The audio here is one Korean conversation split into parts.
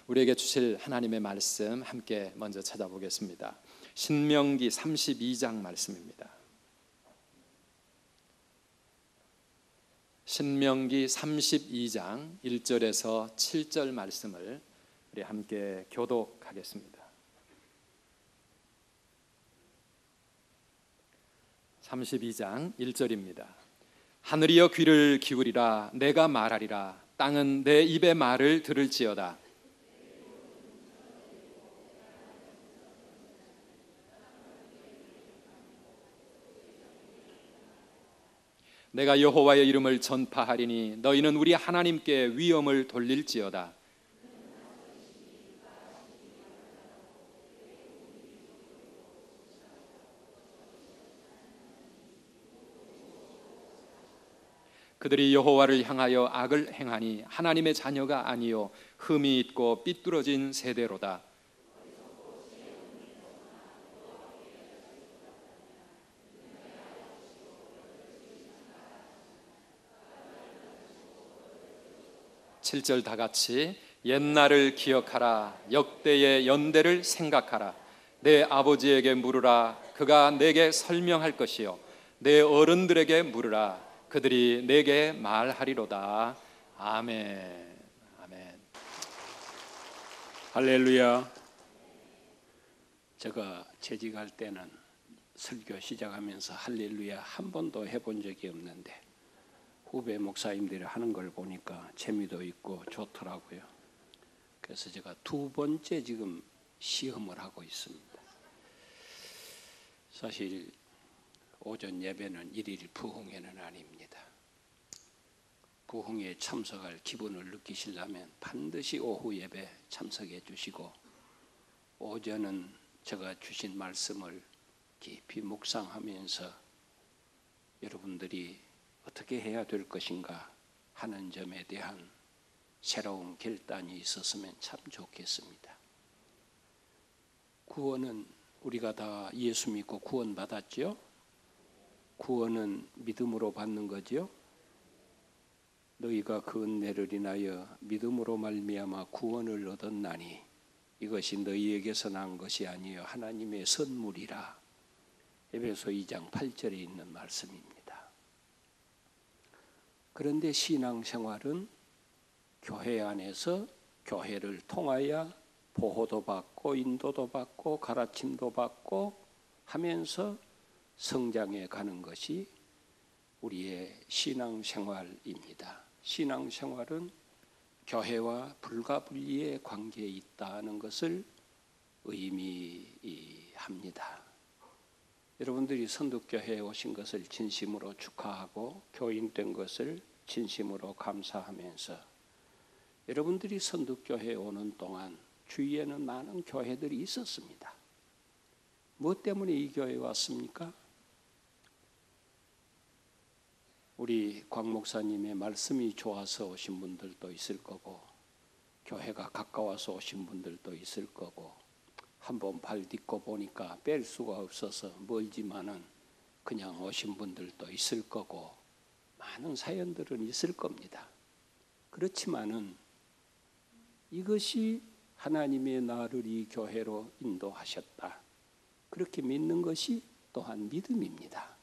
우리에게 주실 하나님의 말씀 함께 먼저 찾아보겠습니다. 신명기 32장 말씀입니다. 신명기 32장 1절에서 7절 말씀을 우리 함께 교독하겠습니다. 32장 1절입니다. 하늘이여 귀를 기울이라. 내가 말하리라. 땅은 내 입의 말을 들을지어다. 내가 여호와의 이름을 전파하리니 너희는 우리 하나님께 위엄을 돌릴지어다. 그들이 여호와를 향하여 악을 행하니 하나님의 자녀가 아니요 흠이 있고 삐뚤어진 세대로다. 칠절 다 같이. 옛날을 기억하라. 역대의 연대를 생각하라. 내 아버지에게 물으라. 그가 내게 설명할 것이요 내 어른들에게 물으라. 그들이 내게 말하리로다. 아멘. 아멘. 할렐루야. 제가 재직할 때는 설교 시작하면서 할렐루야 한 번도 해본 적이 없는데 후배 목사님들이 하는 걸 보니까 재미도 있고 좋더라고요. 그래서 제가 두 번째 지금 시험을 하고 있습니다. 사실 오전 예배는 일일 부흥회는 아닙니다. 부흥회에 참석할 기분을 느끼시려면 반드시 오후 예배 참석해 주시고 오전은 제가 주신 말씀을 깊이 묵상하면서 여러분들이 어떻게 해야 될 것인가 하는 점에 대한 새로운 결단이 있었으면 참 좋겠습니다. 구원은 우리가 다 예수 믿고 구원 받았죠? 구원은 믿음으로 받는 거죠. 너희가 그 은혜를 인하여 믿음으로 말미암아 구원을 얻었나니 이것이 너희에게서 난 것이 아니요 하나님의 선물이라. 에베소 2장 8절에 있는 말씀입니다. 그런데 신앙생활은 교회 안에서 교회를 통하여 보호도 받고 인도도 받고 가르침도 받고 하면서 성장해 가는 것이 우리의 신앙생활입니다. 신앙생활은 교회와 불가분리의 관계에 있다는 것을 의미합니다. 여러분들이 선두교회에 오신 것을 진심으로 축하하고 교인된 것을 진심으로 감사하면서 여러분들이 선두교회에 오는 동안 주위에는 많은 교회들이 있었습니다. 무엇 때문에 이 교회에 왔습니까? 우리 곽 목사님의 말씀이 좋아서 오신 분들도 있을 거고 교회가 가까워서 오신 분들도 있을 거고 한번 발 딛고 보니까 뺄 수가 없어서 멀지만은 그냥 오신 분들도 있을 거고 많은 사연들은 있을 겁니다. 그렇지만은 이것이 하나님의 나를 이 교회로 인도하셨다. 그렇게 믿는 것이 또한 믿음입니다.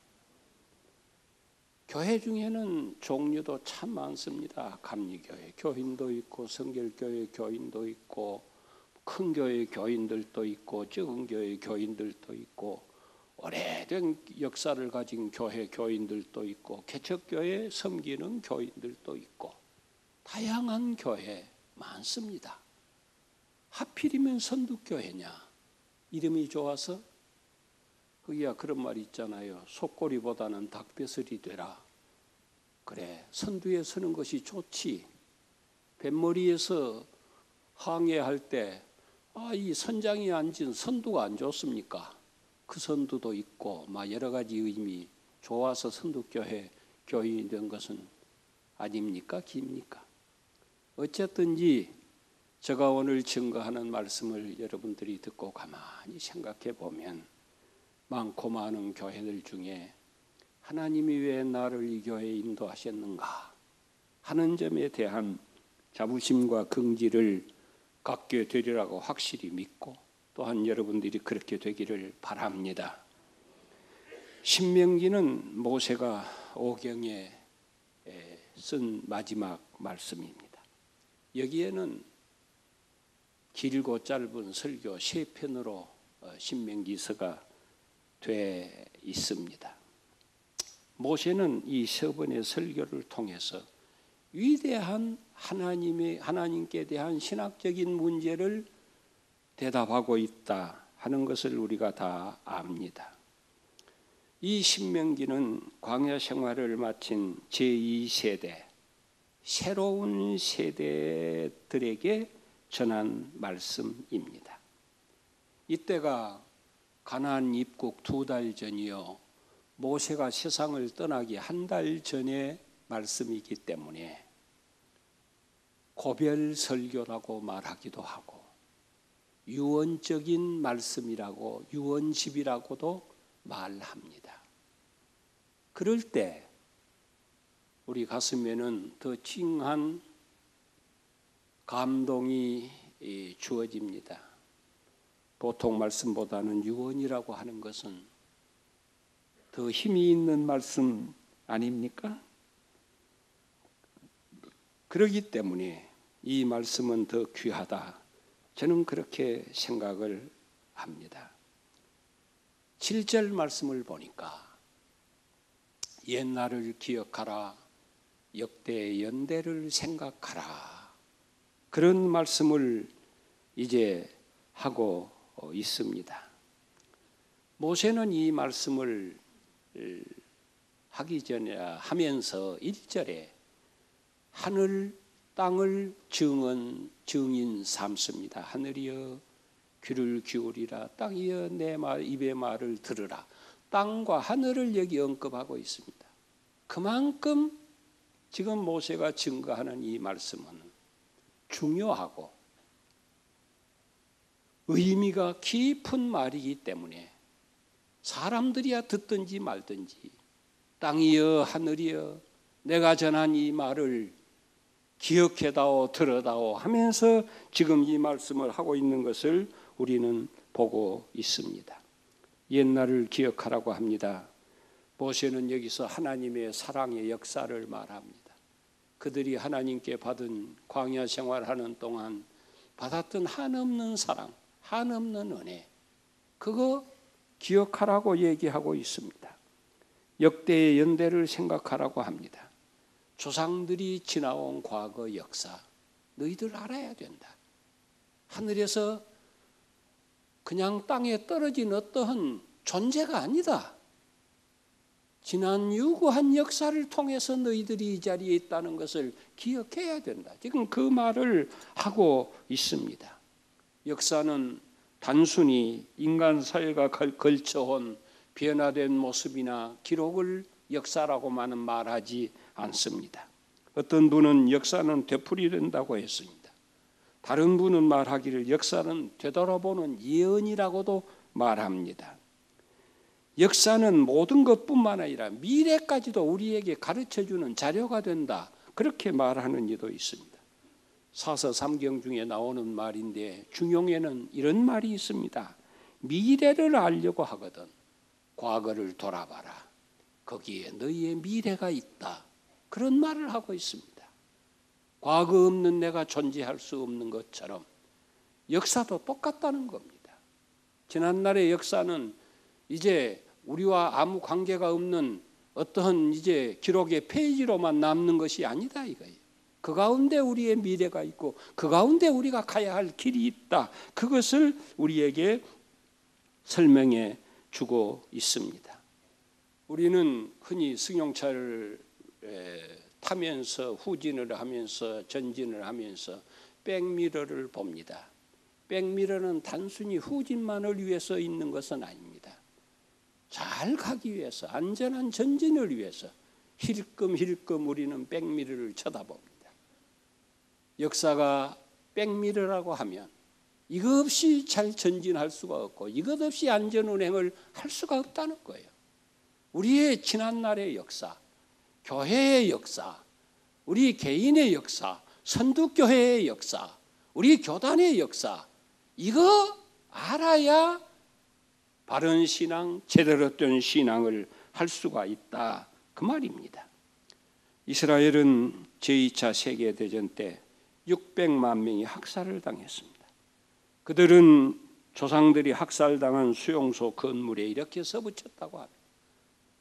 교회 중에는 종류도 참 많습니다. 감리교회 교인도 있고 성결교회 교인도 있고 큰 교회 교인들도 있고 적은 교회 교인들도 있고 오래된 역사를 가진 교회 교인들도 있고 개척교회 섬기는 교인들도 있고 다양한 교회 많습니다. 하필이면 선두교회냐? 이름이 좋아서? 거기야 그런 말이 있잖아요. 속꼬리보다는 닭벼슬이 되라. 그래, 선두에 서는 것이 좋지. 뱃머리에서 항해할 때 이 선장이 앉은 선두가 안 좋습니까? 그 선두도 있고 막 여러 가지 의미 좋아서 선두교회 교인이 된 것은 아닙니까? 깁니까? 어쨌든지 제가 오늘 증거하는 말씀을 여러분들이 듣고 가만히 생각해 보면 많고 많은 교회들 중에 하나님이 왜 나를 이 교회에 인도하셨는가 하는 점에 대한 자부심과 긍지를 갖게 되리라고 확실히 믿고 또한 여러분들이 그렇게 되기를 바랍니다. 신명기는 모세가 오경에 쓴 마지막 말씀입니다. 여기에는 길고 짧은 설교 3편으로 신명기서가 돼 있습니다. 모세는 이 3번의 설교를 통해서 위대한 하나님께 대한 신학적인 문제를 대답하고 있다 하는 것을 우리가 다 압니다. 이 신명기는 광야 생활을 마친 제2세대, 새로운 세대들에게 전한 말씀입니다. 이때가 가나안 입국 2달 전이요, 모세가 세상을 떠나기 1달 전의 말씀이기 때문에 고별 설교라고 말하기도 하고 유언적인 말씀이라고, 유언집이라고도 말합니다. 그럴 때 우리 가슴에는 더 찡한 감동이 주어집니다. 보통 말씀보다는 유언이라고 하는 것은 더 힘이 있는 말씀 아닙니까? 그렇기 때문에 이 말씀은 더 귀하다, 저는 그렇게 생각을 합니다. 7절 말씀을 보니까 옛날을 기억하라, 역대의 연대를 생각하라, 그런 말씀을 이제 하고 있습니다. 모세는 이 말씀을 하기 전에 하면서 1절에 하늘 땅을 증인 삼습니다. 하늘이여 귀를 기울이라, 땅이여 내 입의 말을 들으라. 땅과 하늘을 여기 언급하고 있습니다. 그만큼 지금 모세가 증거하는 이 말씀은 중요하고 의미가 깊은 말이기 때문에 사람들이야 듣든지 말든지 땅이여 하늘이여 내가 전한 이 말을 기억해다오 들어다오 하면서 지금 이 말씀을 하고 있는 것을 우리는 보고 있습니다. 옛날을 기억하라고 합니다. 모세는 여기서 하나님의 사랑의 역사를 말합니다. 그들이 하나님께 받은 광야 생활하는 동안 받았던 한없는 사랑, 한없는 은혜, 그거 기억하라고 얘기하고 있습니다. 역대의 연대를 생각하라고 합니다. 조상들이 지나온 과거 역사, 너희들 알아야 된다. 하늘에서 그냥 땅에 떨어진 어떠한 존재가 아니다. 지난 유구한 역사를 통해서 너희들이 이 자리에 있다는 것을 기억해야 된다. 지금 그 말을 하고 있습니다. 역사는 단순히 인간 사회가 걸쳐온 변화된 모습이나 기록을 역사라고만은 말하지 않습니다. 어떤 분은 역사는 되풀이된다고 했습니다. 다른 분은 말하기를 역사는 되돌아보는 예언이라고도 말합니다. 역사는 모든 것뿐만 아니라 미래까지도 우리에게 가르쳐주는 자료가 된다, 그렇게 말하는 이도 있습니다. 사서 3경 중에 나오는 말인데 중용에는 이런 말이 있습니다. 미래를 알려고 하거든 과거를 돌아봐라. 거기에 너희의 미래가 있다. 그런 말을 하고 있습니다. 과거 없는 내가 존재할 수 없는 것처럼 역사도 똑같다는 겁니다. 지난날의 역사는 이제 우리와 아무 관계가 없는 어떠한 이제 기록의 페이지로만 남는 것이 아니다 이거예요. 그 가운데 우리의 미래가 있고 그 가운데 우리가 가야 할 길이 있다. 그것을 우리에게 설명해 주고 있습니다. 우리는 흔히 승용차를 타면서 후진을 하면서 전진을 하면서 백미러를 봅니다. 백미러는 단순히 후진만을 위해서 있는 것은 아닙니다. 잘 가기 위해서, 안전한 전진을 위해서 힐끔힐끔 우리는 백미러를 쳐다봅니다. 역사가 백미러라고 하면 이것 없이 잘 전진할 수가 없고 이것 없이 안전운행을 할 수가 없다는 거예요. 우리의 지난날의 역사, 교회의 역사, 우리 개인의 역사, 선두교회의 역사, 우리 교단의 역사, 이거 알아야 바른 신앙, 제대로 된 신앙을 할 수가 있다, 그 말입니다. 이스라엘은 제2차 세계대전 때 600만 명이 학살을 당했습니다. 그들은 조상들이 학살당한 수용소 건물에 이렇게 써붙였다고 합니다.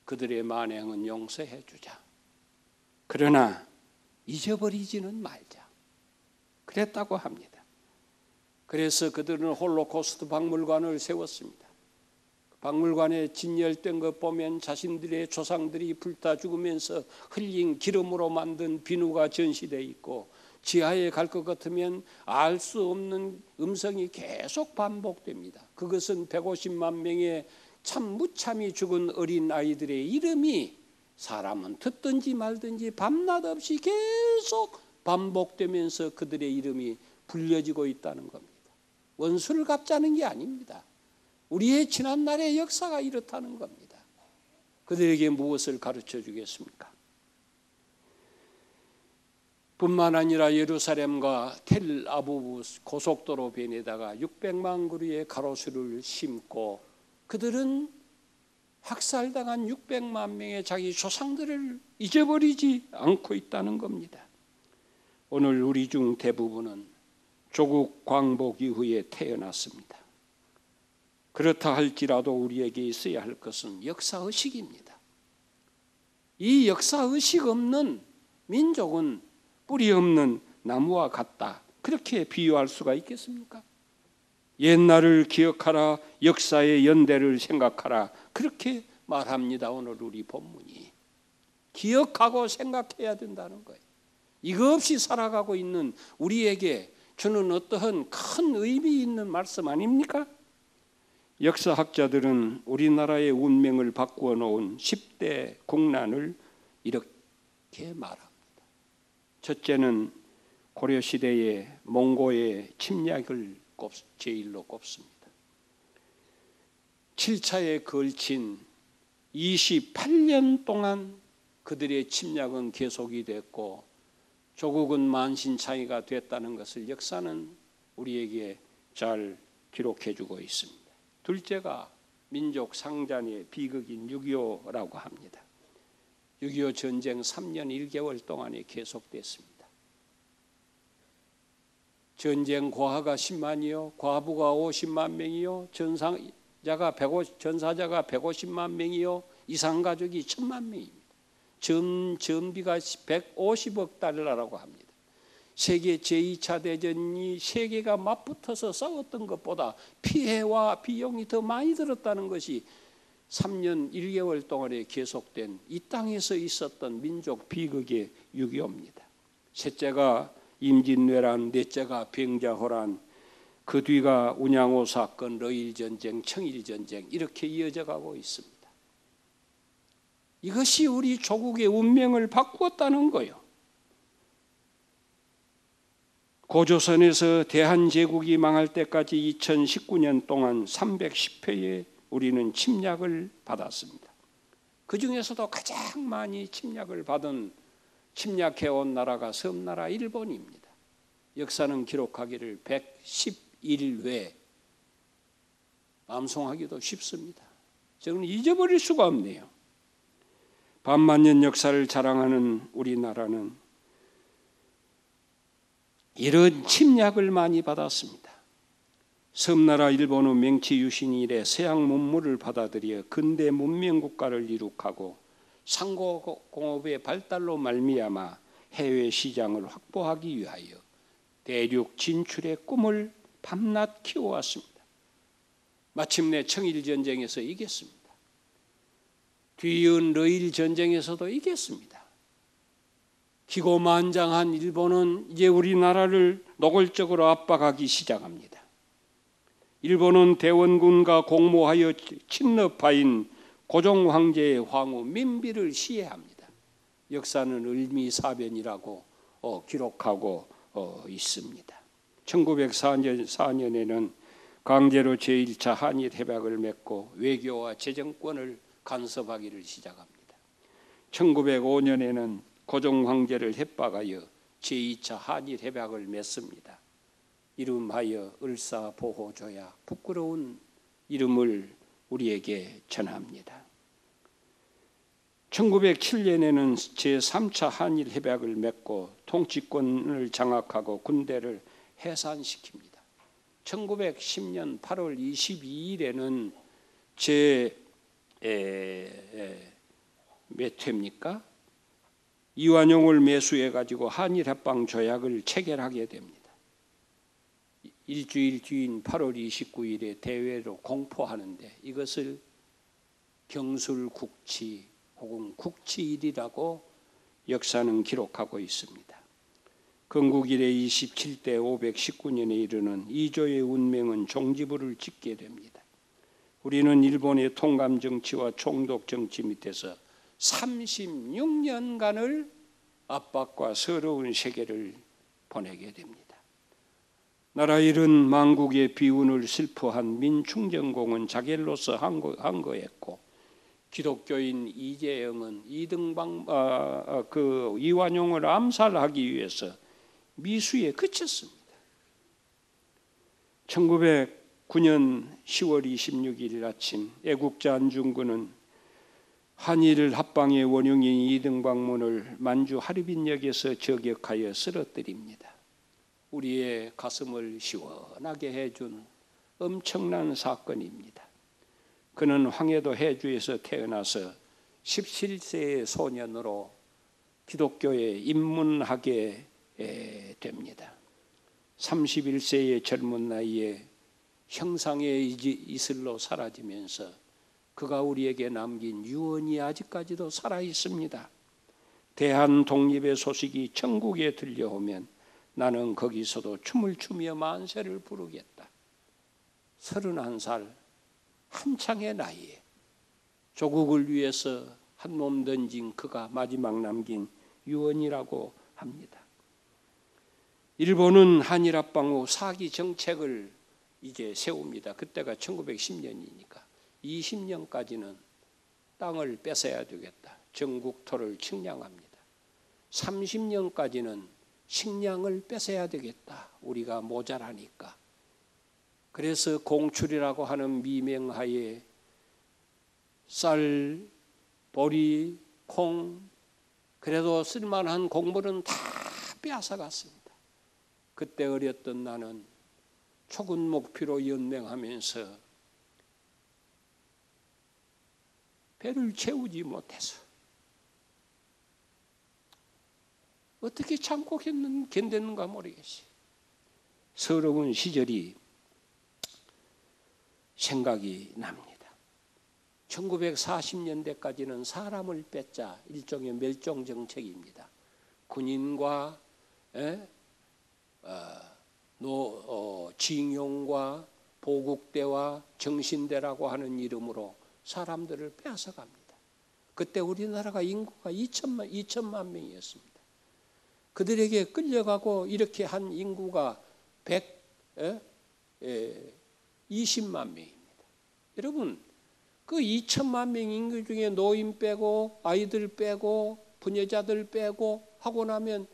그들의 만행은 용서해 주자. 그러나 잊어버리지는 말자. 그랬다고 합니다. 그래서 그들은 홀로코스트 박물관을 세웠습니다. 박물관에 진열된 것 보면 자신들의 조상들이 불타 죽으면서 흘린 기름으로 만든 비누가 전시되어 있고, 지하에 갈 것 같으면 알 수 없는 음성이 계속 반복됩니다. 그것은 150만 명의 참 무참히 죽은 어린 아이들의 이름이 사람은 듣든지 말든지 밤낮 없이 계속 반복되면서 그들의 이름이 불려지고 있다는 겁니다. 원수를 갚자는 게 아닙니다. 우리의 지난날의 역사가 이렇다는 겁니다. 그들에게 무엇을 가르쳐 주겠습니까? 뿐만 아니라 예루살렘과 텔아부브 고속도로 변에다가 600만 그루의 가로수를 심고, 그들은 학살당한 600만 명의 자기 조상들을 잊어버리지 않고 있다는 겁니다. 오늘 우리 중 대부분은 조국 광복 이후에 태어났습니다. 그렇다 할지라도 우리에게 있어야 할 것은 역사의식입니다. 이 역사의식 없는 민족은 뿌리 없는 나무와 같다, 그렇게 비유할 수가 있겠습니까? 옛날을 기억하라, 역사의 연대를 생각하라, 그렇게 말합니다. 오늘 우리 본문이 기억하고 생각해야 된다는 거예요. 이거 없이 살아가고 있는 우리에게 주는 어떠한 큰 의미 있는 말씀 아닙니까? 역사학자들은 우리나라의 운명을 바꾸어 놓은 10대 국난을 이렇게 말합니다. 첫째는 고려시대의 몽고의 침략을 제일로 꼽습니다. 7차에 걸친 28년 동안 그들의 침략은 계속이 됐고, 조국은 만신창이가 됐다는 것을 역사는 우리에게 잘 기록해주고 있습니다. 둘째가 민족 상잔의 비극인 6.25라고 합니다. 6.25 전쟁 3년 1개월 동안에 계속됐습니다. 전쟁 고아가 10만이요, 과부가 50만 명이요, 전사자가 150만 명이요, 이산가족이 1000만 명입니다. 전비가 150억 달러라고 합니다. 세계 제2차 대전이 세계가 맞붙어서 싸웠던 것보다 피해와 비용이 더 많이 들었다는 것이 3년 1개월 동안에 계속된 이 땅에서 있었던 민족 비극의 6.25입니다. 셋째가 임진왜란, 넷째가 병자호란, 그 뒤가 운양호 사건, 러일전쟁, 청일전쟁, 이렇게 이어져 가고 있습니다. 이것이 우리 조국의 운명을 바꾸었다는 거예요. 고조선에서 대한제국이 망할 때까지 2019년 동안 310회의 우리는 침략을 받았습니다. 그 중에서도 가장 많이 침략을 받은, 침략해온 나라가 섬나라 일본입니다. 역사는 기록하기를 111회, 암송하기도 쉽습니다. 저는 잊어버릴 수가 없네요. 반만년 역사를 자랑하는 우리나라는 이런 침략을 많이 받았습니다. 섬나라 일본은 맹치 유신 이래 서양 문물을 받아들여 근대 문명 국가를 이룩하고 상고공업의 발달로 말미암아 해외 시장을 확보하기 위하여 대륙 진출의 꿈을 밤낮 키워왔습니다. 마침내 청일전쟁에서 이겼습니다. 뒤이은 러일전쟁에서도 이겼습니다. 기고만장한 일본은 이제 우리나라를 노골적으로 압박하기 시작합니다. 일본은 대원군과 공모하여 친러파인 고종 황제의 황후 민비를 시해합니다. 역사는 을미사변이라고 기록하고 있습니다. 1904년에는 강제로 제1차 한일 협약을 맺고 외교와 재정권을 간섭하기를 시작합니다. 1905년에는 고종 황제를 협박하여 제2차 한일 협약을 맺습니다. 이름하여 을사보호조약, 부끄러운 이름을 우리에게 전합니다. 1907년에는 제3차 한일 협약을 맺고 통치권을 장악하고 군대를 해산시킵니다. 1910년 8월 22일에는 몇 회입니까? 이완용을 매수해 가지고 한일 합방 조약을 체결하게 됩니다. 일주일 뒤인 8월 29일에 대회로 공포하는데 이것을 경술국치 혹은 국치일이라고 역사는 기록하고 있습니다. 건국 이래 27대 519년에 이르는 이조의 운명은 종지부를 찍게 됩니다. 우리는 일본의 통감 정치와 총독 정치 밑에서 36년간을 압박과 서러운 세계를 보내게 됩니다. 나라 잃은 망국의 비운을 슬퍼한 민충전공은 자결로서 항거했고, 기독교인 이재영은 이완용을 암살하기 위해서 미수에 그쳤습니다. 1909년 10월 26일 아침 애국자 안중근은 한일 합방의 원흉인 이등방문을 만주 하르빈역에서 저격하여 쓰러뜨립니다. 우리의 가슴을 시원하게 해준 엄청난 사건입니다. 그는 황해도 해주에서 태어나서 17세의 소년으로 기독교에 입문하게 됩니다. 31세의 젊은 나이에 형상의 이슬로 사라지면서 그가 우리에게 남긴 유언이 아직까지도 살아있습니다. 대한 독립의 소식이 천국에 들려오면 나는 거기서도 춤을 추며 만세를 부르겠다. 31살 한창의 나이에 조국을 위해서 한 몸 던진 그가 마지막 남긴 유언이라고 합니다. 일본은 한일 합방 후 사기 정책을 이제 세웁니다. 그때가 1910년이니까 20년까지는 땅을 뺏어야 되겠다. 전국토를 측량합니다. 30년까지는 식량을 뺏어야 되겠다. 우리가 모자라니까. 그래서 공출이라고 하는 미명하에 쌀, 보리, 콩, 그래도 쓸만한 곡물은 다 빼앗아갔습니다. 그때 어렸던 나는 초군 목표로 연맹하면서 배를 채우지 못해서 어떻게 참고 견뎠는가 모르겠어요. 서러운 시절이 생각이 납니다. 1940년대까지는 사람을 뺏자 일종의 멸종 정책입니다. 군인과 징용과 보국대와 정신대라고 하는 이름으로 사람들을 빼앗아갑니다. 그때 우리나라가 인구가 2천만 명이었습니다. 그들에게 끌려가고 이렇게 한 인구가 120만 명입니다. 여러분, 그 2천만 명 인구 중에 노인 빼고 아이들 빼고 부녀자들 빼고 하고 나면,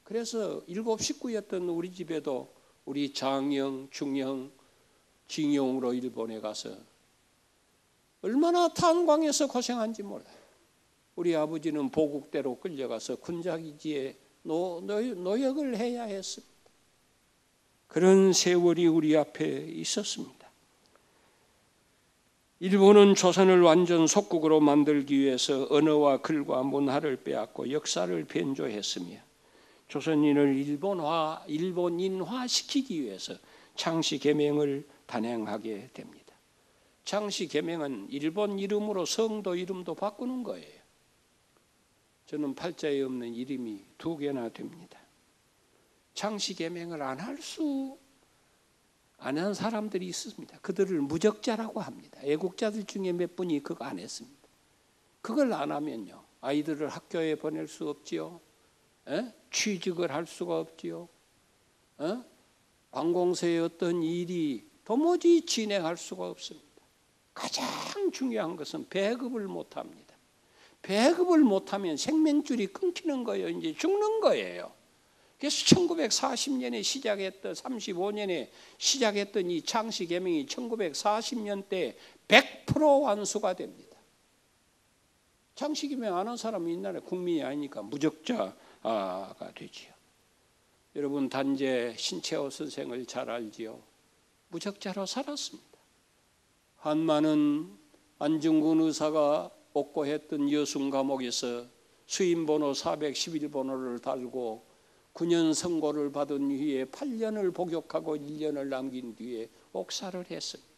그래서 7 식구였던 우리 집에도 우리 장형, 중형, 징용으로 일본에 가서 얼마나 탄광에서 고생한지 몰라요. 우리 아버지는 보국대로 끌려가서 군자기지에 노역을 해야 했습니다. 그런 세월이 우리 앞에 있었습니다. 일본은 조선을 완전 속국으로 만들기 위해서 언어와 글과 문화를 빼앗고 역사를 변조했으며 조선인을 일본인화시키기 위해서 창씨개명을 단행하게 됩니다. 창씨개명은 일본 이름으로 성도 이름도 바꾸는 거예요. 저는 팔자에 없는 이름이 2개나 됩니다. 창씨개명을 안 한 사람들이 있습니다. 그들을 무적자라고 합니다. 애국자들 중에 몇 분이 그거 안 했습니다. 그걸 안 하면요, 아이들을 학교에 보낼 수 없지요. 취직을 할 수가 없지요. 관공서의 어떤 일이 도무지 진행할 수가 없습니다. 가장 중요한 것은 배급을 못합니다. 배급을 못하면 생명줄이 끊기는 거예요. 이제 죽는 거예요. 그래서 1940년에 시작했던 35년에 시작했던 이 창시개명이 1940년대 100% 완수가 됩니다. 창시개명 안 한 사람이 옛날에 국민이 아니니까 무적자가 되지요. 여러분 단재 신채호 선생을 잘 알지요. 무적자로 살았습니다. 한마는 안중근 의사가 옥고했던 여순 감옥에서 수임번호 411번호를 달고 9년 선고를 받은 후에 8년을 복역하고 1년을 남긴 뒤에 옥사를 했습니다.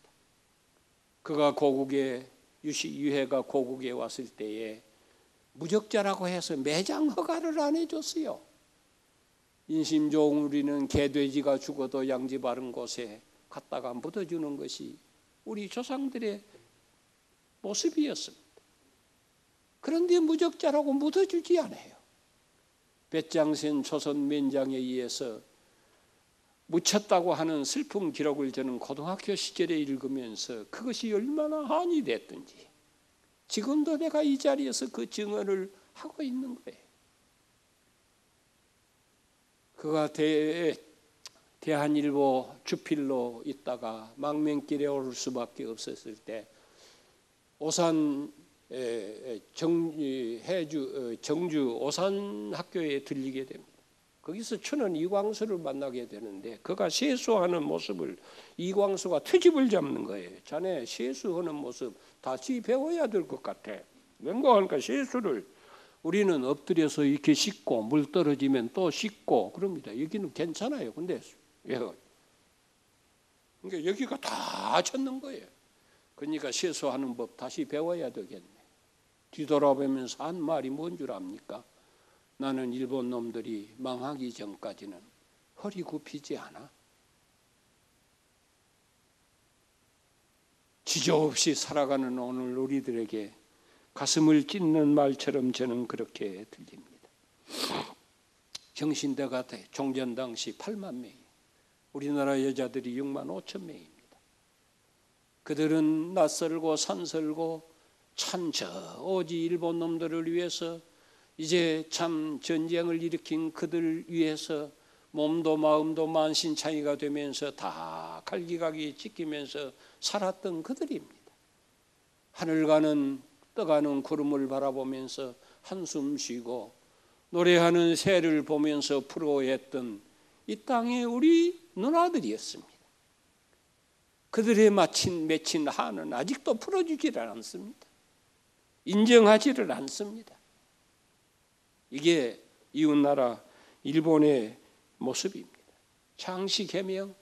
그가 고국에 유해가 고국에 왔을 때에 무적자라고 해서 매장 허가를 안 해줬어요. 인심 좋은 우리는 개돼지가 죽어도 양지 바른 곳에 갖다가 묻어주는 것이 우리 조상들의 모습이었습니다. 그런데 무적자라고 묻어주지 않아요. 배짱센 조선 맨장에 의해서 묻혔다고 하는 슬픈 기록을 저는 고등학교 시절에 읽으면서 그것이 얼마나 한이 됐든지 지금도 내가 이 자리에서 그 증언을 하고 있는 거예요. 그가 대한일보 주필로 있다가 망명길에 오를 수밖에 없었을 때 오산 정주 오산 학교에 들리게 됩니다. 거기서 춘원 이광수를 만나게 되는데 그가 세수하는 모습을 이광수가 트집을 잡는 거예요. 자네 세수하는 모습 다시 배워야 될 것 같아. 왠가 하니까 세수를 우리는 엎드려서 이렇게 씻고 물 떨어지면 또 씻고 그럽니다. 여기는 괜찮아요. 근데 그러니까 여기가 다 젖는 거예요. 그러니까 세수하는 법 다시 배워야 되겠네. 뒤돌아보면서 한 말이 뭔 줄 압니까? 나는 일본 놈들이 망하기 전까지는 허리 굽히지 않아. 지저없이 살아가는 오늘 우리들에게 가슴을 찢는 말처럼 저는 그렇게 들립니다. 경신대가 종전 당시 8만 명이, 우리나라 여자들이 6만 5천 명입니다. 그들은 낯설고 산설고 참 저 오지 일본 놈들을 위해서 이제 참 전쟁을 일으킨 그들 위해서 몸도 마음도 만신창이가 되면서 다 갈기갈기 찢기면서 살았던 그들입니다. 하늘 가는 떠가는 구름을 바라보면서 한숨 쉬고 노래하는 새를 보면서 부러워했던 이 땅의 우리 누나들이었습니다. 그들의 맺힌 한은 아직도 풀어주지를 않습니다. 인정하지를 않습니다. 이게 이웃나라 일본의 모습입니다. 창시개명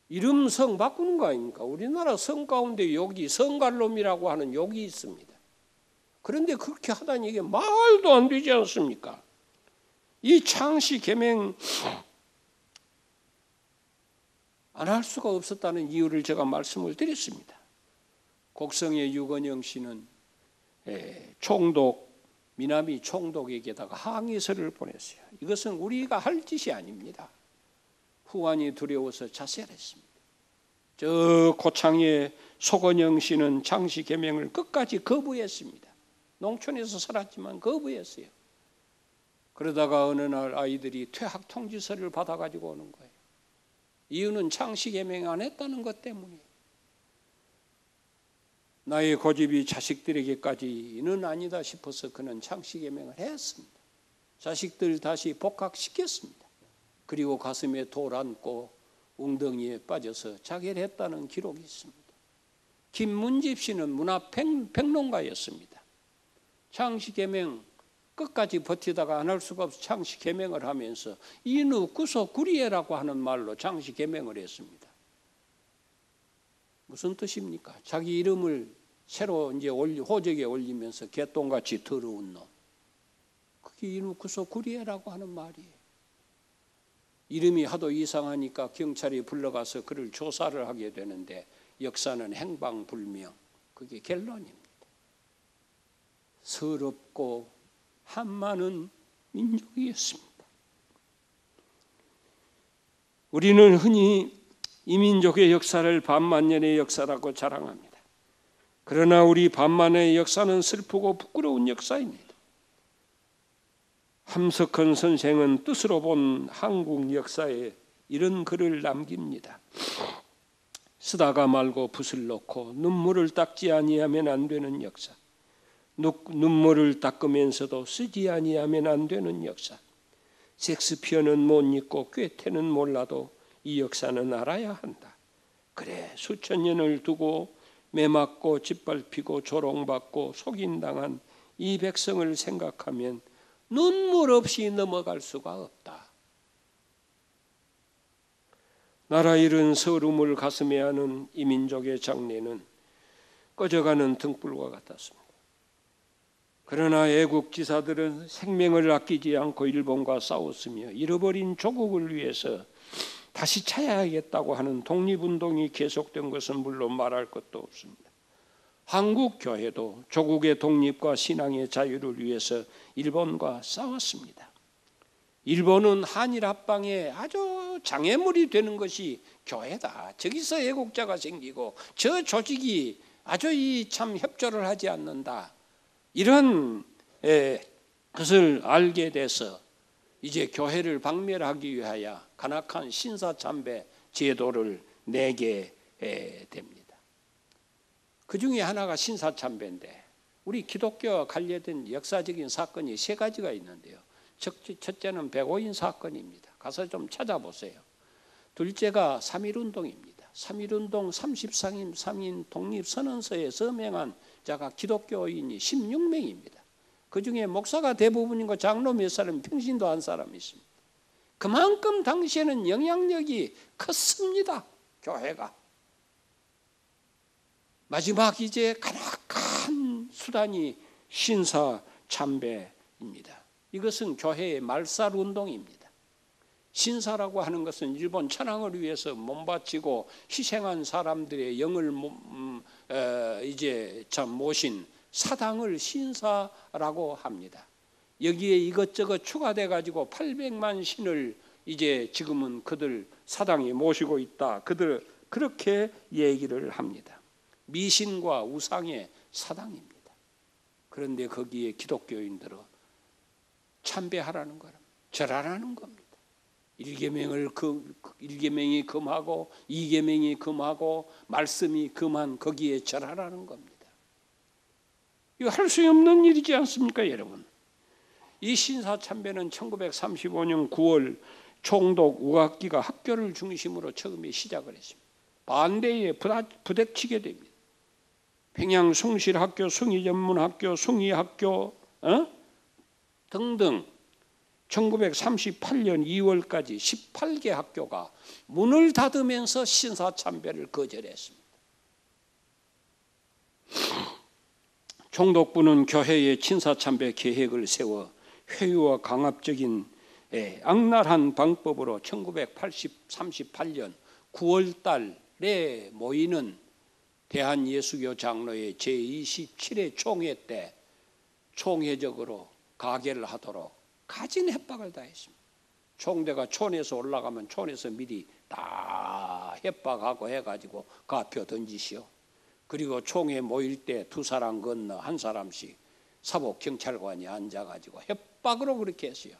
이름 성 바꾸는 거 아닙니까? 우리나라 성 가운데 여기 성갈롬이라고 하는 욕이 있습니다. 그런데 그렇게 하다니 이게 말도 안 되지 않습니까? 이 창시개명 안 할 수가 없었다는 이유를 제가 말씀을 드렸습니다. 곡성의 유건영 씨는 총독 미남이 총독에게다가 항의서를 보냈어요. 이것은 우리가 할 짓이 아닙니다. 후환이 두려워서 자살했습니다. 저 고창의 소건영 씨는 창시개명을 끝까지 거부했습니다. 농촌에서 살았지만 거부했어요. 그러다가 어느 날 아이들이 퇴학 통지서를 받아가지고 오는 거예요. 이유는 창시개명 안 했다는 것 때문이에요. 나의 고집이 자식들에게까지는 아니다 싶어서 그는 창시개명을 했습니다. 자식들 다시 복학시켰습니다. 그리고 가슴에 돌 안고 웅덩이에 빠져서 자결했다는 기록이 있습니다. 김문집 씨는 문화평론가였습니다. 창시개명 끝까지 버티다가 안 할 수가 없어 창시개명을 하면서 인우 구소 구리에라고 하는 말로 창시개명을 했습니다. 무슨 뜻입니까? 자기 이름을 새로 이제 호적에 올리면서 개똥같이 더러운 놈. 그게 인우 구소 구리에라고 하는 말이에요. 이름이 하도 이상하니까 경찰이 불러가서 그를 조사를 하게 되는데 역사는 행방불명. 그게 결론입니다. 서럽고 한많은 민족이었습니다. 우리는 흔히 이 민족의 역사를 반만년의 역사라고 자랑합니다. 그러나 우리 반만년의 역사는 슬프고 부끄러운 역사입니다. 함석헌 선생은 뜻으로 본 한국 역사에 이런 글을 남깁니다. 쓰다가 말고 붓을 놓고 눈물을 닦지 아니하면 안 되는 역사. 눈물을 닦으면서도 쓰지 아니하면 안 되는 역사. 섹스피어는 못 읽고 괴테는 몰라도 이 역사는 알아야 한다. 그래, 수천 년을 두고 매맞고 짓밟히고 조롱받고 속인당한 이 백성을 생각하면 눈물 없이 넘어갈 수가 없다. 나라 잃은 서름을 가슴에 하는 이 민족의 장례는 꺼져가는 등불과 같았습니다. 그러나 애국지사들은 생명을 아끼지 않고 일본과 싸웠으며 잃어버린 조국을 위해서 다시 찾아야겠다고 하는 독립운동이 계속된 것은 물론 말할 것도 없습니다. 한국교회도 조국의 독립과 신앙의 자유를 위해서 일본과 싸웠습니다. 일본은 한일 합방에 아주 장애물이 되는 것이 교회다. 저기서 애국자가 생기고 저 조직이 아주 참 협조를 하지 않는다. 이런 것을 알게 돼서 이제 교회를 박멸하기 위하여 간악한 신사참배 제도를 내게 됩니다. 그 중에 하나가 신사참배인데 우리 기독교와 관련된 역사적인 사건이 세 가지가 있는데요. 첫째는 백오인 사건입니다. 가서 좀 찾아보세요. 둘째가 3.1운동입니다. 3.1운동 30상임 3인 독립선언서에 서명한 자가 기독교인이 16명입니다. 그 중에 목사가 대부분이고 장로 몇 사람, 평신도 한 사람이 있습니다. 그만큼 당시에는 영향력이 컸습니다. 교회가. 마지막 이제 가난한 수단이 신사참배입니다. 이것은 교회의 말살운동입니다. 신사라고 하는 것은 일본 천황을 위해서 몸바치고 희생한 사람들의 영을 이제 참 모신 사당을 신사라고 합니다. 여기에 이것저것 추가돼 가지고 800만 신을 이제 지금은 그들 사당에 모시고 있다. 그들 그렇게 얘기를 합니다. 미신과 우상의 사당입니다. 그런데 거기에 기독교인들은 참배하라는 거랍니다. 절하라는 겁니다. 1계명이 금하고 2계명이 금하고 말씀이 금한 거기에 절하라는 겁니다. 이거 할 수 없는 일이지 않습니까, 여러분? 이 신사참배는 1935년 9월 총독 우각기가 학교를 중심으로 처음에 시작을 했습니다. 반대에 부닥치게 됩니다. 평양 숭실학교, 숭의전문학교, 숭의학교 등등 1938년 2월까지 18개 학교가 문을 닫으면서 신사참배를 거절했습니다. 총독부는 교회의 신사참배 계획을 세워 회유와 강압적인 악랄한 방법으로 1938년 9월 달에 모이는 대한예수교 장로의 제27회 총회 때 총회적으로 가결을 하도록 가진 협박을 다했습니다. 총대가 촌에서 올라가면 촌에서 미리 다 협박하고 해가지고 가표 던지시오. 그리고 총회 모일 때 두 사람 건너 한 사람씩 사법경찰관이 앉아가지고 협박으로 그렇게 했어요.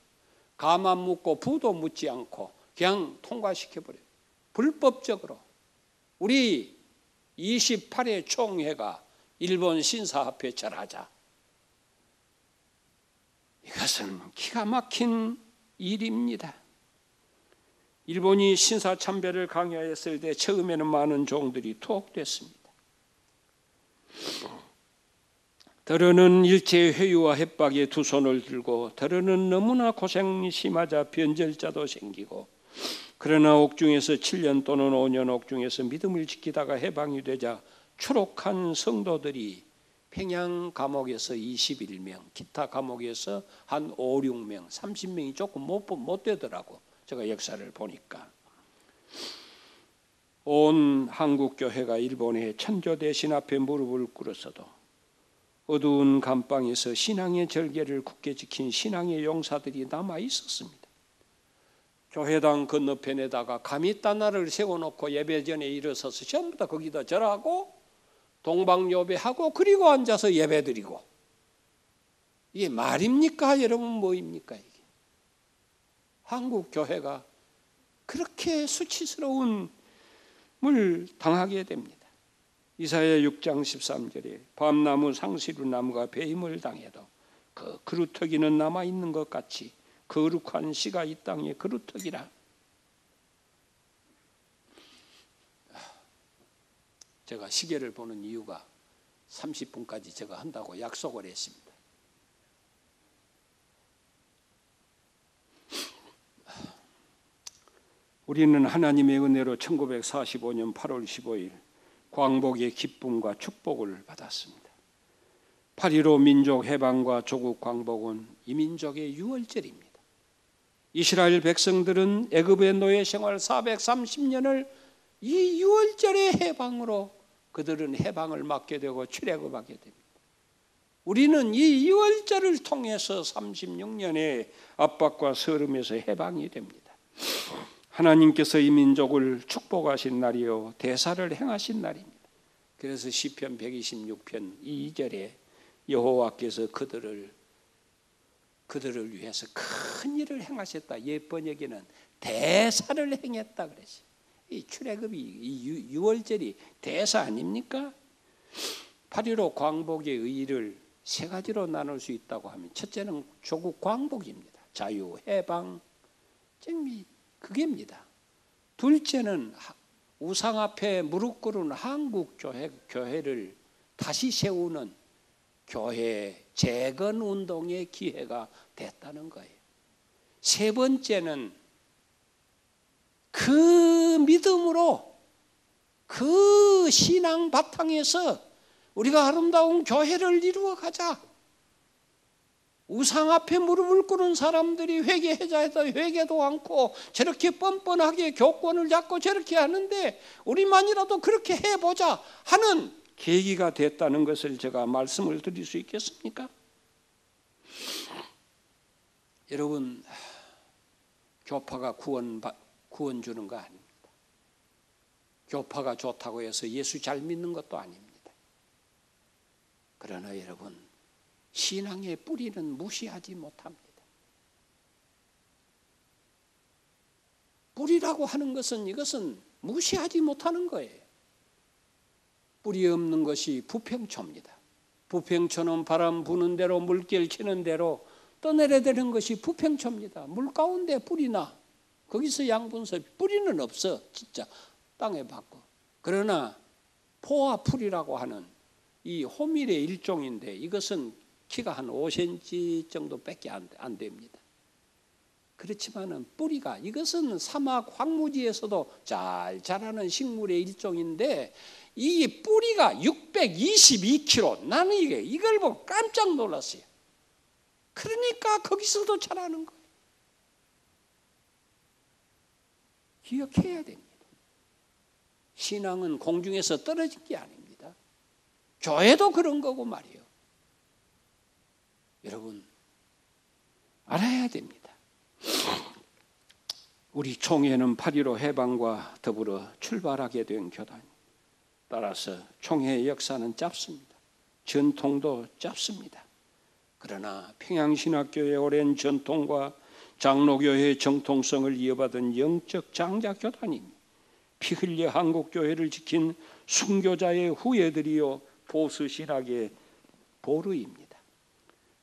가만 묻고 부도 묻지 않고 그냥 통과시켜버려요. 불법적으로. 우리 28회 총회가 일본 신사 앞에 절하자. 이것은 기가 막힌 일입니다. 일본이 신사참배를 강요했을 때 처음에는 많은 종들이 투옥됐습니다. 더러는 일체의 회유와 협박에 두 손을 들고 더러는 너무나 고생이 심하자 변절자도 생기고 그러나 옥중에서 7년 또는 5년 옥중에서 믿음을 지키다가 해방이 되자 추록한 성도들이 평양 감옥에서 21명, 기타 감옥에서 한 5, 6명, 30명이 조금 못 되더라고. 제가 역사를 보니까. 온 한국교회가 일본의 천조대신 앞에 무릎을 꿇었어도 어두운 감방에서 신앙의 절개를 굳게 지킨 신앙의 용사들이 남아 있었습니다. 교회당 건너편에다가 가미따나를 세워놓고 예배 전에 일어서서 전부 다 거기다 절하고 동방요배하고 그리고 앉아서 예배드리고 이게 말입니까? 여러분 뭐입니까? 이게 한국 교회가 그렇게 수치스러운 물 당하게 됩니다. 이사야 6장 13절에 밤나무 상시루 나무가 배임을 당해도 그 그루터기는 남아있는 것 같이 거룩한 씨가 이 땅에 그루터기라. 제가 시계를 보는 이유가 30분까지 제가 한다고 약속을 했습니다. 우리는 하나님의 은혜로 1945년 8월 15일 광복의 기쁨과 축복을 받았습니다. 8.15 민족 해방과 조국 광복은 이민족의 유월절입니다. 이스라엘 백성들은 애굽의 노예 생활 430년을 이 유월절의 해방으로 그들은 해방을 맞게 되고 출애굽하게 됩니다. 우리는 이 유월절을 통해서 36년의 압박과 서름에서 해방이 됩니다. 하나님께서 이 민족을 축복하신 날이요 대사를 행하신 날입니다. 그래서 시편 126편 2절에 여호와께서 그들을 위해서 큰 일을 행하셨다. 옛 번역에는 대사를 행했다 그랬어요. 이 출애굽이 이 유월절이 대사 아닙니까? 8.15 광복의 의의를 세 가지로 나눌 수 있다고 하면 첫째는 조국 광복입니다. 자유, 해방, 정리 그게입니다. 둘째는 우상 앞에 무릎 꿇은 한국 교회를 다시 세우는 교회 재건 운동의 기회가 됐다는 거예요. 세 번째는 그 믿음으로 그 신앙 바탕에서 우리가 아름다운 교회를 이루어 가자. 우상 앞에 무릎을 꿇은 사람들이 회개하자 해도 회개도 않고 저렇게 뻔뻔하게 교권을 잡고 저렇게 하는데 우리만이라도 그렇게 해보자 하는 계기가 됐다는 것을 제가 말씀을 드릴 수 있겠습니까? 여러분, 교파가 구원 주는 거 아닙니다. 교파가 좋다고 해서 예수 잘 믿는 것도 아닙니다. 그러나 여러분, 신앙의 뿌리는 무시하지 못합니다. 뿌리라고 하는 것은 이것은 무시하지 못하는 거예요. 뿌리 없는 것이 부평초입니다. 부평초는 바람 부는 대로 물결 치는 대로 떠내려되는 것이 부평초입니다. 물 가운데 뿌리나 거기서 양분서 뿌리는 없어. 진짜 땅에 박고. 그러나 포와 풀이라고 하는 이 호밀의 일종인데 이것은 키가 한 5cm 정도밖에 안 됩니다. 그렇지만은 뿌리가 이것은 사막 황무지에서도 잘 자라는 식물의 일종인데 이 뿌리가 622kg. 나는 이걸 보고 깜짝 놀랐어요. 그러니까 거기서도 자라는 거예요. 기억해야 됩니다. 신앙은 공중에서 떨어진 게 아닙니다. 교회도 그런 거고 말이에요. 여러분 알아야 됩니다. 우리 총회는 8.15 해방과 더불어 출발하게 된 교단. 따라서 총회의 역사는 짧습니다. 전통도 짧습니다. 그러나 평양신학교의 오랜 전통과 장로교회의 정통성을 이어받은 영적 장자교단이니 피 흘려 한국교회를 지킨 순교자의 후예들이요 보수신학의 보루입니다.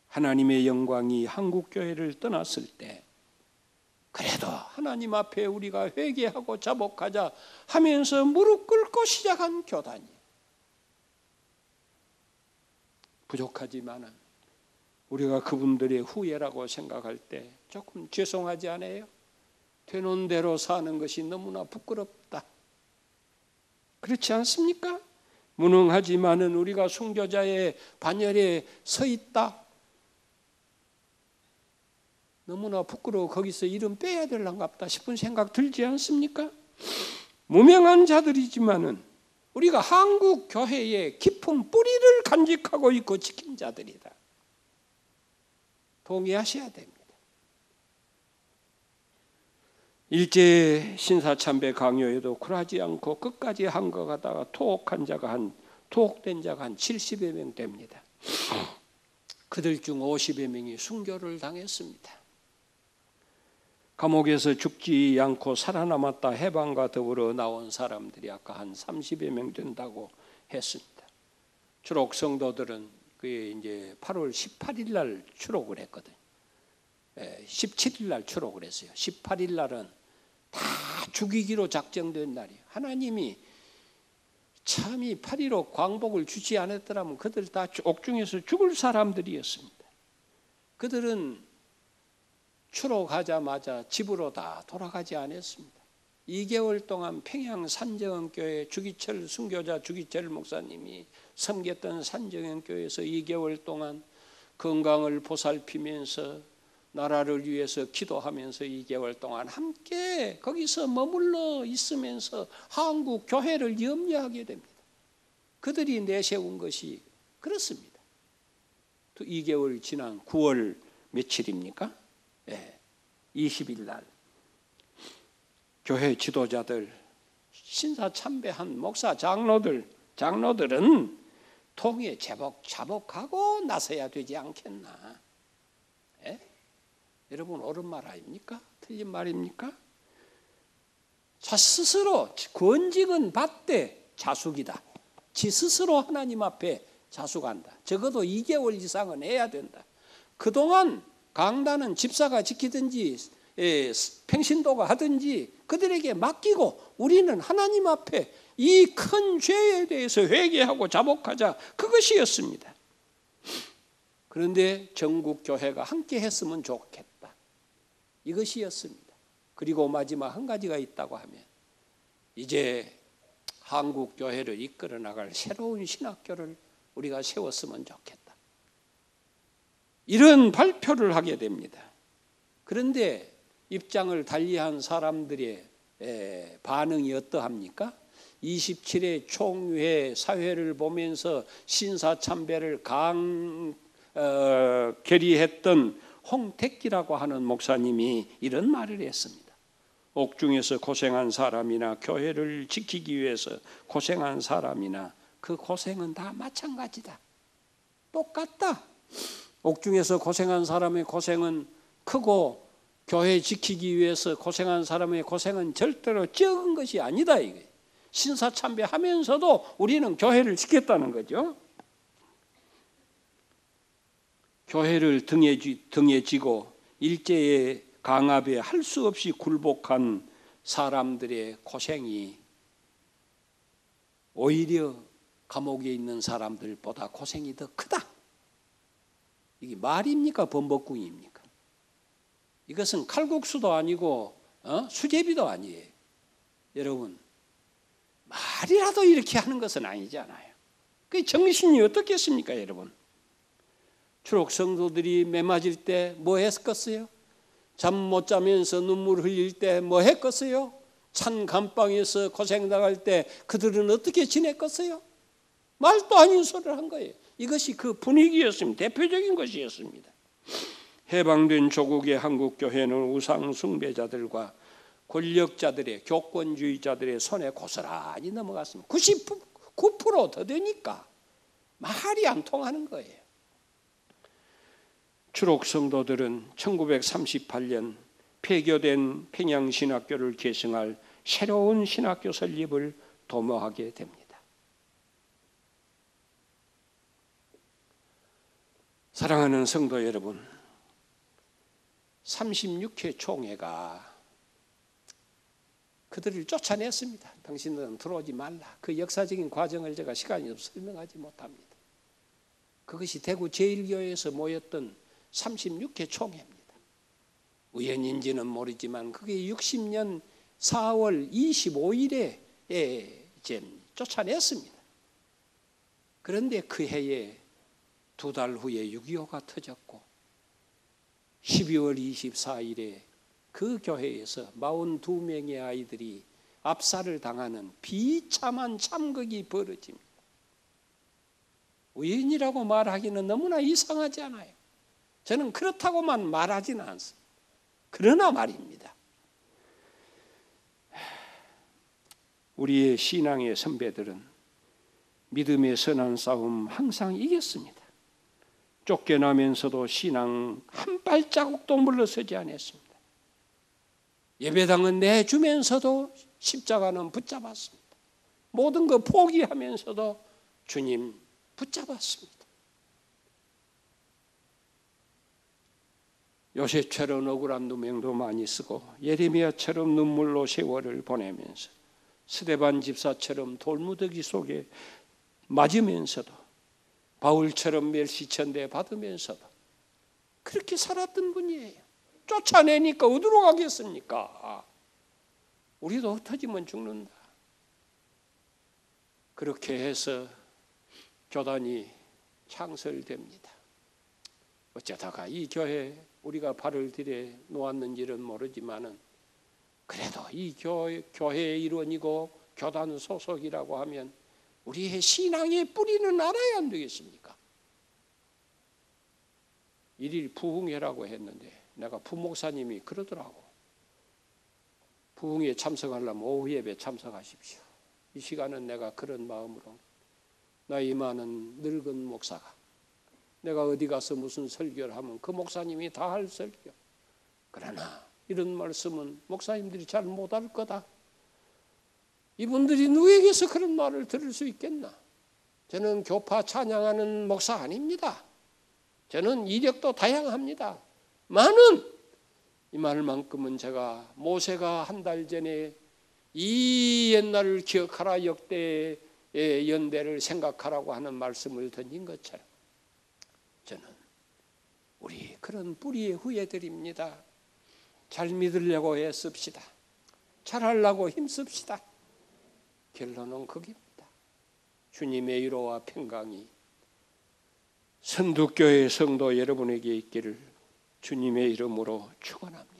하나님의 영광이 한국교회를 떠났을 때 그래도 하나님 앞에 우리가 회개하고 자복하자 하면서 무릎 꿇고 시작한 교단이에요. 부족하지만은 우리가 그분들의 후예라고 생각할 때 조금 죄송하지 않아요? 되는 대로 사는 것이 너무나 부끄럽다. 그렇지 않습니까? 무능하지만은 우리가 순교자의 반열에 서 있다. 너무나 부끄러워 거기서 이름 빼야 될란갑다 싶은 생각 들지 않습니까? 무명한 자들이지만은 우리가 한국 교회의 깊은 뿌리를 간직하고 있고 지킨 자들이다. 동의하셔야 됩니다. 일제 신사참배 강요에도 굴하지 않고 끝까지 한 것 같다가 토옥된 자가 한 70여 명 됩니다. 그들 중 50여 명이 순교를 당했습니다. 감옥에서 죽지 않고 살아남았다 해방과 더불어 나온 사람들이 아까 한 30여 명 된다고 했습니다. 추록 성도들은 그게 이제 8월 18일 날 추록을 했거든요. 17일 날 추록을 했어요. 18일 날은 다 죽이기로 작정된 날이에요. 하나님이 참이 8.15 광복을 주지 않았더라면 그들 다 옥중에서 죽을 사람들이었습니다. 그들은 추록하자마자 집으로 다 돌아가지 않았습니다. 2개월 동안 평양 산정교회 주기철 순교자 주기철 목사님이 섬겼던 산정교회에서 2개월 동안 건강을 보살피면서 나라를 위해서 기도하면서 2개월 동안 함께 거기서 머물러 있으면서 한국 교회를 염려하게 됩니다. 그들이 내세운 것이 그렇습니다. 또 2개월 지난 9월 며칠입니까? 20일 날 교회 지도자들 신사 참배한 목사 장로들은 통에 자복하고 나서야 되지 않겠나? 여러분 옳은 말 아닙니까? 틀린 말입니까? 자 스스로 권징은 받되 자숙이다. 지 스스로 하나님 앞에 자숙한다. 적어도 2개월 이상은 해야 된다. 그동안 강단은 집사가 지키든지 평신도가 하든지 그들에게 맡기고 우리는 하나님 앞에 이 큰 죄에 대해서 회개하고 자복하자. 그것이었습니다. 그런데 전국 교회가 함께 했으면 좋겠다. 이것이었습니다. 그리고 마지막 한 가지가 있다고 하면 이제 한국 교회를 이끌어 나갈 새로운 신학교를 우리가 세웠으면 좋겠다. 이런 발표를 하게 됩니다. 그런데 입장을 달리한 사람들의 반응이 어떠합니까? 27회 총회 사회를 보면서 신사참배를 결의했던 홍택기라고 하는 목사님이 이런 말을 했습니다. 옥중에서 고생한 사람이나 교회를 지키기 위해서 고생한 사람이나 그 고생은 다 마찬가지다. 똑같다. 옥중에서 고생한 사람의 고생은 크고 교회 지키기 위해서 고생한 사람의 고생은 절대로 적은 것이 아니다. 이게 신사참배하면서도 우리는 교회를 지켰다는 거죠. 교회를 등에 지고 일제의 강압에 할 수 없이 굴복한 사람들의 고생이 오히려 감옥에 있는 사람들보다 고생이 더 크다. 이게 말입니까? 범벅궁입니까? 이것은 칼국수도 아니고 수제비도 아니에요. 여러분 말이라도 이렇게 하는 것은 아니잖아요. 그 정신이 어떻겠습니까, 여러분? 추록 성도들이 매 맞을 때 뭐 했겠어요? 잠 못 자면서 눈물 흘릴 때 뭐 했겠어요? 찬 감방에서 고생당할 때 그들은 어떻게 지냈겠어요? 말도 아닌 소리를 한 거예요. 이것이 그 분위기였습니다. 대표적인 것이었습니다. 해방된 조국의 한국교회는 우상 숭배자들과 권력자들의 교권주의자들의 손에 고스란히 넘어갔습니다. 99% 더 되니까 말이 안 통하는 거예요. 추록 성도들은 1938년 폐교된 평양신학교를 계승할 새로운 신학교 설립을 도모하게 됩니다. 사랑하는 성도 여러분, 36회 총회가 그들을 쫓아냈습니다. 당신들은 들어오지 말라. 그 역사적인 과정을 제가 시간이 없어 설명하지 못합니다. 그것이 대구 제1교회에서 모였던 36회 총회입니다. 우연인지는 모르지만 그게 60년 4월 25일에 쫓아냈습니다. 그런데 그 해에 2달 후에 6.25가 터졌고 12월 24일에 그 교회에서 42명의 아이들이 압살을 당하는 비참한 참극이 벌어집니다. 우연이라고 말하기는 너무나 이상하지 않아요? 저는 그렇다고만 말하지는 않습니다. 그러나 말입니다. 우리의 신앙의 선배들은 믿음의 선한 싸움 항상 이겼습니다. 쫓겨나면서도 신앙 한 발자국도 물러서지 않았습니다. 예배당은 내주면서도 십자가는 붙잡았습니다. 모든 거 포기하면서도 주님 붙잡았습니다. 요셉처럼 억울한 누명도 많이 쓰고 예레미야처럼 눈물로 세월을 보내면서 스데반 집사처럼 돌무더기 속에 맞으면서도 바울처럼 멸시천대 받으면서도 그렇게 살았던 분이에요. 쫓아내니까 어디로 가겠습니까? 우리도 흩어지면 죽는다. 그렇게 해서 교단이 창설됩니다. 어쩌다가 이 교회 우리가 발을 들여 놓았는지는 모르지만은 그래도 이 교회의 일원이고 교단 소속이라고 하면 우리의 신앙의 뿌리는 알아야 안 되겠습니까? 일일 부흥회라고 했는데 내가 부목사님이 그러더라고. 부흥회에 참석하려면 오후 예배 참석하십시오. 이 시간은 내가 그런 마음으로 나이 많은 늙은 목사가 내가 어디 가서 무슨 설교를 하면 그 목사님이 다 할 설교. 그러나 이런 말씀은 목사님들이 잘 못할 거다. 이분들이 누구에게서 그런 말을 들을 수 있겠나? 저는 교파 찬양하는 목사 아닙니다. 저는 이력도 다양합니다. 많은 이 말만큼은 제가 모세가 한 달 전에 이 옛날을 기억하라 역대의 연대를 생각하라고 하는 말씀을 던진 것처럼 저는 우리 그런 뿌리의 후예들입니다. 잘 믿으려고 애씁시다. 잘하려고 힘씁시다. 결론은 거기입니다. 주님의 위로와 평강이 선두교회 성도 여러분에게 있기를 주님의 이름으로 축원합니다.